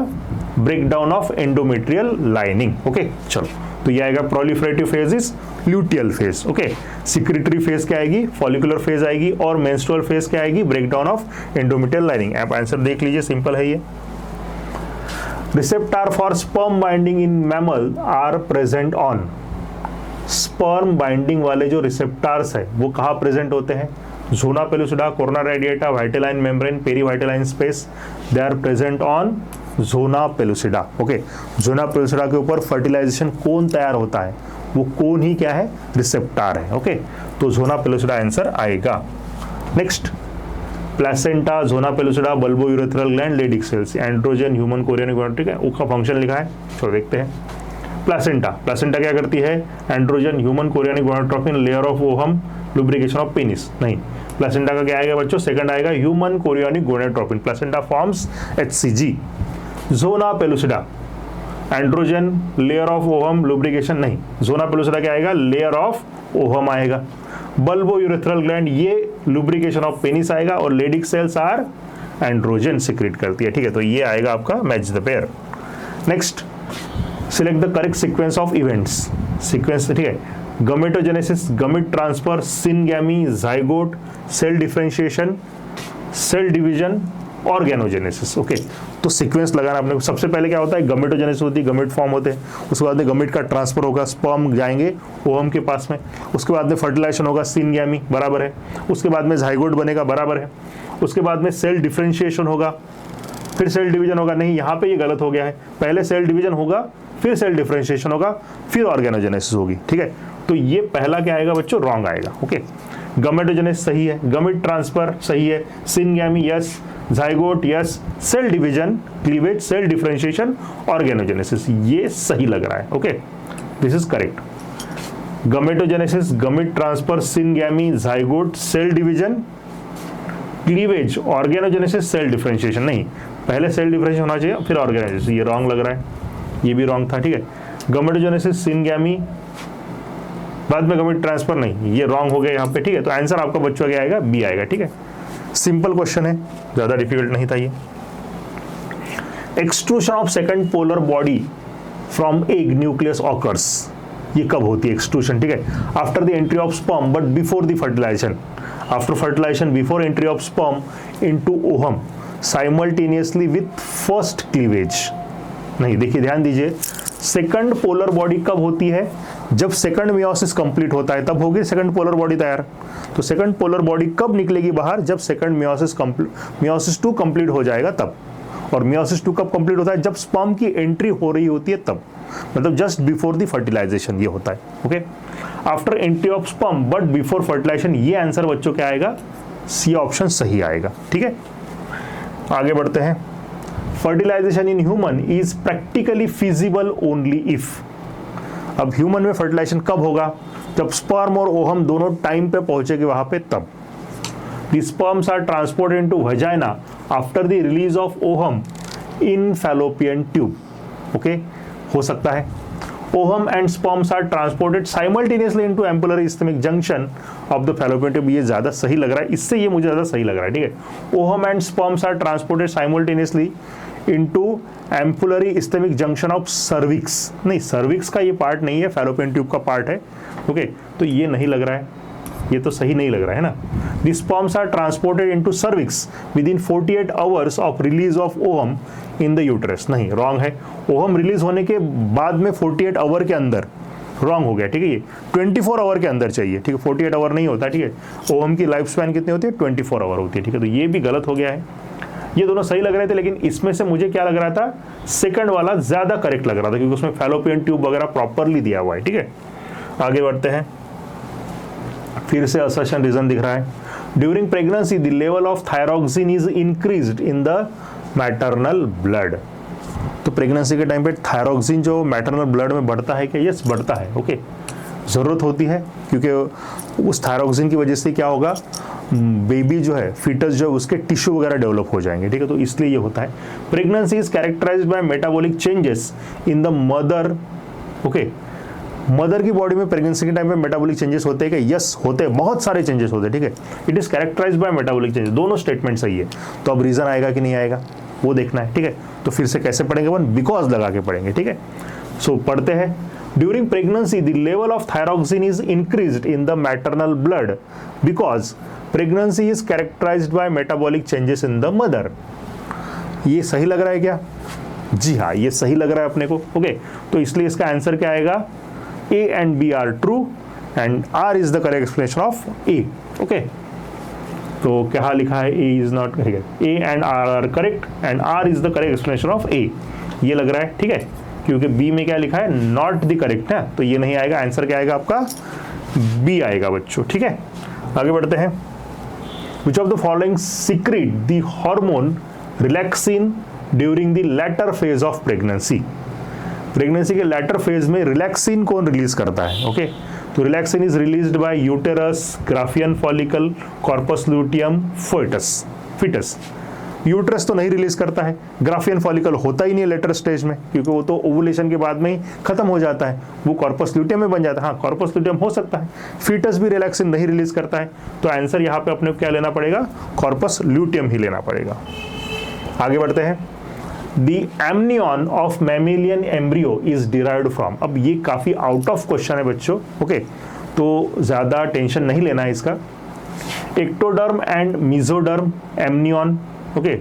breakdown of endometrial lining, okay। चलो, तो ये आएगा proliferative phase is luteal phase, okay। secretory phase क्या आएगी, follicular phase आएगी, और menstrual phase क्या आएगी, breakdown of endometrial lining। आप आंसर देख लीजिए, सिंपल है ये। receptor for sperm binding in mammal are present on, sperm binding वाले जो receptors है वो कहाँ प्रेजेंट होते हैं, zona pellucida, corona radiata, vitelline membrane, perivitelline space, they are present on zona pellucida, okay. Zona pellucida के ऊपर फर्टिलाइजेशन कोन तैयार होता है, वो कोन ही क्या है, रिसेप्टार है, ओके। तो जोना पेलुसिडा आंसर आएगा। Next, placenta, zona pellucida, bulbo urethral gland, Leydig cells, androgen, human chorion gonad, है, उसका फंक्शन लिखा है, चलो देखते हैं। प्लेसेंटा क्या करती है, androgen, human chorion gonadotropin, layer of ovum, lubrication of penis, नहीं। प्लेसेंटा का क्या आएगा बच्चों, सेकंड आएगा human chorionic gonadotropin, placenta forms HCG। Zona pellucida, androgen, layer of ovum, lubrication, नहीं। जोना पेलुसिडा क्या आएगा, लेयर ऑफ ओहम आएगा। बल्बो यूरेथ्रल ग्लैंड, ये लुब्रिकेशन ऑफ पेनिस आएगा, और Leydig cells are androgen secrete करती है, ठीक है। तो ये आएगा आपका match the pair. Next, select the correct sequence of events, sequence, ठीक है। Gametogenesis, gamete transfer, syngamy, zygote, cell differentiation, cell division, organogenesis, okay. तो सीक्वेंस लगाना अपने को। सबसे पहले क्या होता है, गमेटोजेनेसिस होती है, गमिट फॉर्म होते हैं, उसके बाद में गमिट का ट्रांसफर होगा, स्पर्म जाएंगे ओवम के पास में, उसके बाद में फर्टिलाइजेशन होगा, सिनगैमी, बराबर है, उसके बाद में जाइगोट बनेगा, बराबर है, उसके बाद में सेल डिफरेंशिएशन होगा, फिर सेल डिवीजन होगा, नहीं यहाँ पे ये गलत हो गया है, पहले सेल डिवीजन होगा, फिर सेल डिफरेंशिएशन होगा, फिर ऑर्गेनोजेनेसिस होगी, ठीक है। तो ये पहला क्या आएगा बच्चों, रॉन्ग आएगा, ओके। गमेटोजेनेसिस सही है, गमिट ट्रांसफर सही है, syngamy yes, zygote yes, cell division, cleavage, cell differentiation, organogenesis, ये सही लग रहा है, okay, this is correct. Gametogenesis, gamete transfer, syngamy, zygote, cell division, cleavage, organogenesis, cell differentiation, नहीं, पहले सेल डिफरेंशिएशन होना चाहिए फिर ऑर्गेनाइजेसिस, ये रॉन्ग लग रहा है, ये भी रॉन्ग था, ठीक है। गमेटोजेनेसिस, सिनगैमी, बाद में गमिट ट्रांसफर, नहीं, ये रॉन्ग हो गया यहाँ पे, ठीक है। तो आंसर आपका बच्चों क्या आएगा, बी आएगा, ठीक है। सिंपल क्वेश्चन है, ज्यादा डिफिकल्ट नहीं था ये। Extrusion of second polar body from egg nucleus occurs, ये कब होती है एक्सट्रूशन, ठीक है। After the entry of sperm but before the fertilisation, after fertilisation, before entry of sperm into ovum, simultaneously with first cleavage, नहीं। देखिए ध्यान दीजिए, सेकंड पोलर बॉडी कब होती है, जब सेकंड मियोसिस कंप्लीट होता है, तब होगी सेकंड पोलर बॉडी तैयार। तो सेकंड पोलर बॉडी कब निकलेगी बाहर, जब सेकंड मियोसिस 2 कंप्लीट हो जाएगा तब। और मियोसिस 2 कब कंप्लीट होता है, जब स्पर्म की एंट्री हो रही होती है तब, मतलब जस्ट बिफोर द फर्टिलाइजेशन ये होता है, okay. After entry of sperm but before fertilisation, ये आंसर बच्चों क्या आएगा, सी ऑप्शन सही आएगा, ठीक है। आगे बढ़ते हैं। Fertilisation in human is practically feasible only if, अब ह्यूमन में फर्टिलाइजेशन कब होगा, जब स्पर्म और ओहम दोनों टाइम पे पहुंचेगी वहां पे तब। The sperms are transported into vagina after the release of ovum in fallopian tube, okay, हो सकता है। Ovum and sperms are transported simultaneously into ampullary isthmic junction of the fallopian tube, ये ज्यादा सही लग रहा है, इससे ये मुझे ज्यादा सही लग रहा है, ठीक है। Ovum and sperms are transported simultaneously into ampullary isthmic junction of cervix, नहीं, सर्विक्स का ये पार्ट नहीं है, फैलोपियन ट्यूब का पार्ट है, ओके। तो ये नहीं लग रहा है, ये तो सही नहीं लग रहा है ना। The sperms are transported into cervix within 48 hours of release of ovum in the uterus, नहीं, रॉन्ग है। ओहम रिलीज होने के बाद में 48 आवर के अंदर, रॉन्ग हो गया, ठीक है। ये 24 आवर के अंदर चाहिए, ठीक है, 48 आवर नहीं होता, ठीक है। ओहम की लाइफ स्पैन कितनी होती है, 24 आवर होती है, ठीक है। तो ये भी गलत हो गया है। ये दोनों सही लग रहे थे, लेकिन इसमें से मुझे क्या लग रहा था, सेकंड वाला ज्यादा करेक्ट लग रहा था, क्योंकि उसमें फैलोपियन ट्यूब वगैरह प्रॉपरली दिया हुआ है, ठीक है। आगे बढ़ते हैं, फिर से असर्शन रीजन दिख रहा है। During pregnancy the level of thyroxine is increased in the maternal blood, तो प्रेगनेंसी के टाइम पे थायरॉक्सिन जो मैटरनल ब्लड में बढ़ता है क्या, यस बढ़ता है, ओके। ज़रूरत होती है, क्योंकि उस थायरॉक्सिन की वजह से क्या होगा, बेबी जो है, फीटस जो है, उसके टिश्यू वगैरह डेवलप हो जाएंगे, ठीक है। तो इसलिए ये होता है। Pregnancy is characterised by metabolic changes in the mother. Okay, mother की बॉडी में प्रेगनेंसी के टाइम पे मेटाबॉलिक चेंजेस होते हैं क्या? यस होते हैं, बहुत सारे चेंजेस होते हैं, ठीक है। It is characterised by metabolic changes, दोनों स्टेटमेंट सही है। तो अब रीजन आएगा कि नहीं आएगा वो देखना है, ठीक है। तो फिर से कैसे पढ़ेंगे, वन बिकॉज लगा के पढ़ेंगे, ठीक है। सो पढ़ते हैं। During pregnancy the level of thyroxine is increased in the maternal blood because pregnancy is characterised by metabolic changes in the mother. ये सही लग रहा है क्या? जी हाँ, ये सही लग रहा है अपने को। ओके, तो इसलिए इसका आंसर क्या आएगा? A and B are true and R is the correct explanation of A. Okay. तो क्या लिखा है? A is not correct. A and R are correct and R is the correct explanation of A. ये लग रहा है, ठीक है, क्योंकि B में क्या लिखा है? Not the correct है, तो ये नहीं आएगा। आंसर क्या आएगा आपका? B आएगा बच्चों, ठीक है। आगे बढ़ते हैं। Which of the following secrete the hormone relaxin during the latter phase of pregnancy? Pregnancy के लेटर फेज में रिलैक्सिन कौन रिलीज करता है? ओके, तो relaxin is released by uterus, Graafian follicle, corpus luteum, foetus. Uterus तो नहीं release करता है, ग्राफियन फॉलिकल होता ही नहीं है लेटर स्टेज में, क्योंकि वो तो ओवुलेशन के बाद में ही खत्म हो जाता है, वो कॉर्पस लूटियम में बन जाता है। हाँ, कॉर्पस लूटियम हो सकता है। फीटस भी रिलैक्सिन नहीं रिलीज करता है, तो आंसर यहाँ पे अपने को क्या लेना पड़ेगा? कॉर्पस लूटियम ही लेना पड़ेगा। आगे बढ़ते हैं। The amnion of mammalian embryo is derived from। अब ये काफी आउट ऑफ क्वेश्चन है बच्चों, ओके, तो ज्यादा टेंशन नहीं लेना है इसका। Ectoderm and mesoderm amnion, okay,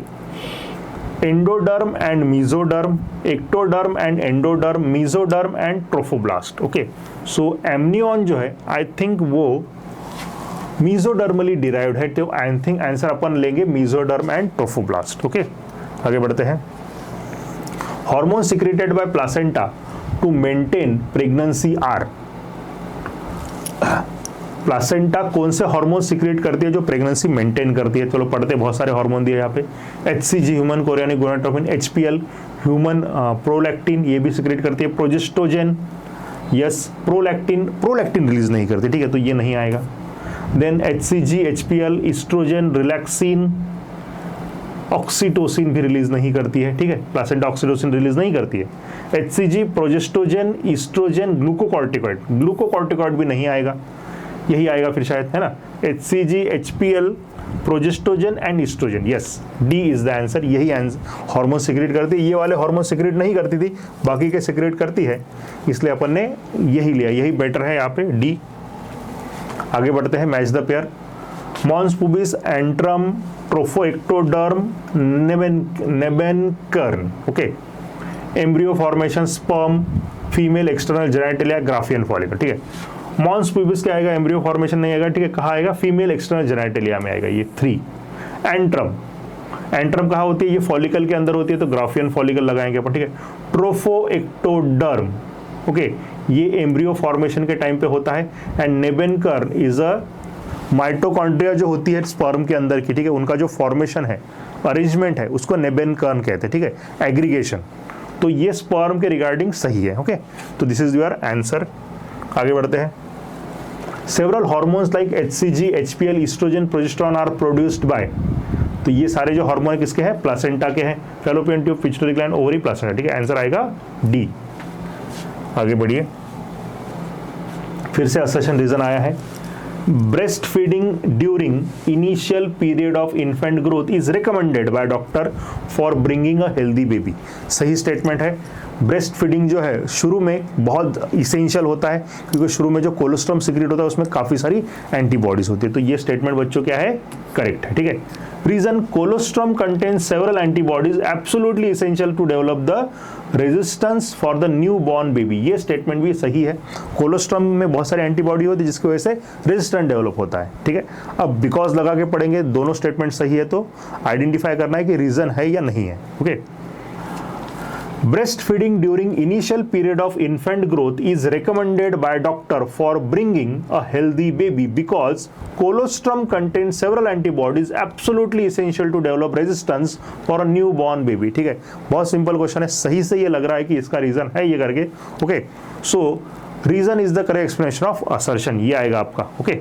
endoderm and mesoderm, ectoderm and endoderm, mesoderm and trophoblast. Okay, so amnion जो है, आई थिंक वो मीजोडर्मली डिराइव्ड है, तो आई थिंक आंसर अपन लेंगे मीजोडर्म एंड ट्रोफोब्लास्ट। ओके, आगे बढ़ते हैं। Hormones secreted by placenta to maintain pregnancy are। Placenta कौन से हार्मोन सीक्रेट करती है जो प्रेगनेंसी मेंटेन करती है? चलो पढ़ते, बहुत सारे हार्मोन दिए यहाँ पे। HCG human chorionic gonadotropin, HPL human prolactin, ये भी सीक्रेट करती है। प्रोजेस्ट्रोजन, यस, प्रोलैक्टिन रिलीज नहीं करती, ठीक है, तो ये नहीं आएगा। Then HCG, HPL, oestrogen, relaxin, oxytocin भी रिलीज नहीं करती है, ठीक है, प्लासेंटा ऑक्सीटोसिन रिलीज नहीं करती है। HCG, प्रोजेस्ट्रोजन, ईस्ट्रोजन, ग्लूकोकॉर्टिकॉइड भी नहीं आएगा, यही आएगा फिर शायद, है ना। HCG, HPL, progestogen and oestrogen, yes, D is the answer. यही हार्मोन सीक्रेट करती है, ये वाले हार्मोन सीक्रेट नहीं करती थी, बाकी के सीक्रेट करती है, इसलिए अपन ने यही लिया, यही बेटर है यहाँ पे, डी। आगे बढ़ते हैं। Match the pair. Mons pubis, antrum, trophoectoderm, Nebenkern, okay, embryo formation, sperm, female external genitalia, Graafian follicle, ठीक है। मॉन्स पुबिस क्या आएगा? एम्ब्रियो फॉर्मेशन नहीं आएगा, ठीक है, कहाँ आएगा? फीमेल एक्सटर्नल जेनिटलिया में आएगा, ये 3। एंट्रम कहाँ होती है? ये फॉलिकल के अंदर होती है, तो ग्राफियन फॉलिकल लगाएंगे अपन, ठीक है। ट्रोफोएक्टोडर्म, ओके, ये एम्ब्रियो फॉर्मेशन के टाइम पे होता है। एंड नेबेनकर्न इज अ माइटोकॉन्ड्रिया जो होती है स्पर्म के अंदर की, ठीक है, उनका जो फॉर्मेशन है, अरेंजमेंट है, उसको नेबेनकर्न कहते हैं, ठीक है, एग्रीगेशन। तो ये स्पर्म के रिगार्डिंग सही है, ओके, तो दिस इज योर आंसर। आगे बढ़ते हैं। Several hormones like HCG, HPL, oestrogen, progesterone are produced by. तो ये सारे जो हार्मोन किसके हैं? प्लासेंटा के हैं। Fallopian tube, pituitary gland, ovary, placenta, ठीक है, आंसर आएगा डी। आगे बढ़िए। फिर से असर्शन रीजन आया है। Breast feeding during initial period of infant growth is recommended by doctor for bringing a healthy baby. सही स्टेटमेंट है। ब्रेस्ट फीडिंग जो है शुरू में बहुत इसेंशियल होता है, क्योंकि शुरू में जो कोलेस्ट्रॉम सीक्रेट होता है उसमें काफ़ी सारी एंटीबॉडीज होती है, तो ये स्टेटमेंट बच्चों क्या है? करेक्ट है, ठीक है। Reason, colostrum contains several antibodies absolutely essential to develop the resistance for the new born baby. ये स्टेटमेंट भी सही है। कोलेस्ट्रॉम में बहुत सारी एंटीबॉडी होती है जिसकी वजह से रेजिस्टेंस डेवलप होता है, ठीक है। अब बिकॉज लगा के पढ़ेंगे, दोनों स्टेटमेंट सही है, तो आइडेंटिफाई करना है कि रीजन है या नहीं है, okay. Breastfeeding during initial period of infant growth is recommended by doctor for bringing a healthy baby because colostrum contains several antibodies absolutely essential to develop resistance for a newborn baby। ठीक है, बहुत simple question है, सही से ये लग रहा है कि इसका रीजन है ये करके, okay. So reason is the correct explanation of assertion, ये आएगा आपका। ओके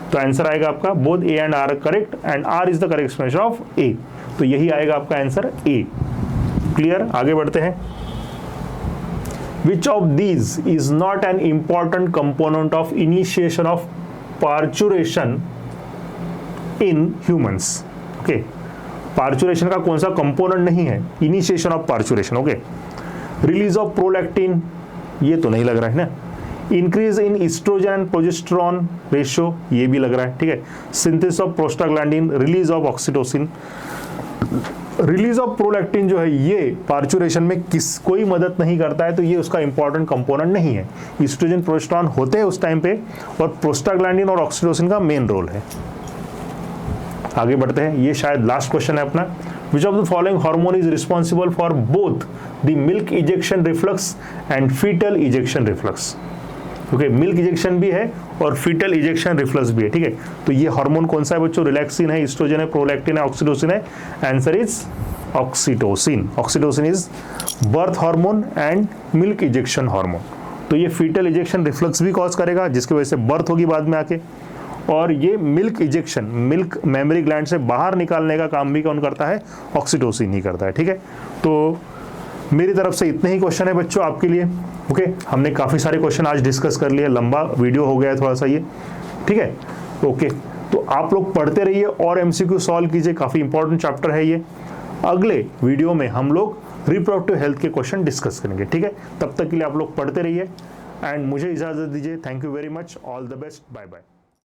तो आंसर आएगा आपका both A and R correct and R is the correct explanation of A, तो यही आएगा आपका आंसर ए। क्लियर, आगे बढ़ते हैं। Which of these is not an important component of initiation of parturition in humans. Okay parturition का कौन सा कंपोनेंट नहीं है initiation of parturition. Okay release of prolactin, ये तो नहीं लग रहा है ना। Increase in oestrogen and progesterone ratio, ये भी लग रहा है, ठीक है। Synthesis of prostaglandin, release of oxytocin. Release of prolactin जो है ये पार्चुरेशन में कोई मदद नहीं करता है, तो ये उसका इंपॉर्टेंट कंपोनेंट नहीं है। ईस्ट्रोजन प्रोजेस्टेरॉन होते हैं उस टाइम पे, और प्रोस्टाग्लैंडिन और ऑक्सीटोसिन का मेन रोल है। आगे बढ़ते हैं, ये शायद लास्ट क्वेश्चन है अपना। Which of the following hormone is responsible for both the milk ejection reflex and foetal ejection reflex. Okay milk ejection भी है और फीटल इजेक्शन रिफ्लक्स भी है, ठीक है। तो ये हार्मोन कौन सा है बच्चों? रिलैक्सिन है, ईस्ट्रोजन है, प्रोलैक्टिन है, ऑक्सीटोसिन है। Answer is oxytocin. Oxytocin is birth hormone and milk ejection hormone. तो ये फीटल इजेक्शन रिफ्लक्स भी कॉज करेगा, जिसकी वजह से बर्थ होगी बाद में आके, और ये milk ejection, milk memory gland से बाहर निकालने का काम भी कौन करता है? ऑक्सीटोसिन ही करता है, ठीक है। तो मेरी तरफ से इतने ही क्वेश्चन है बच्चों आपके लिए। ओके हमने काफ़ी सारे क्वेश्चन आज डिस्कस कर लिए, लंबा वीडियो हो गया है थोड़ा सा ये, ठीक है। ओके तो आप लोग पढ़ते रहिए और एमसीक्यू सॉल्व कीजिए, काफ़ी इंपॉर्टेंट चैप्टर है ये। अगले वीडियो में हम लोग रिप्रोडक्टिव हेल्थ के क्वेश्चन डिस्कस करेंगे, ठीक है। तब तक के लिए आप लोग पढ़ते रहिए एंड मुझे इजाज़त दीजिए। Thank you very much, all the best, bye bye.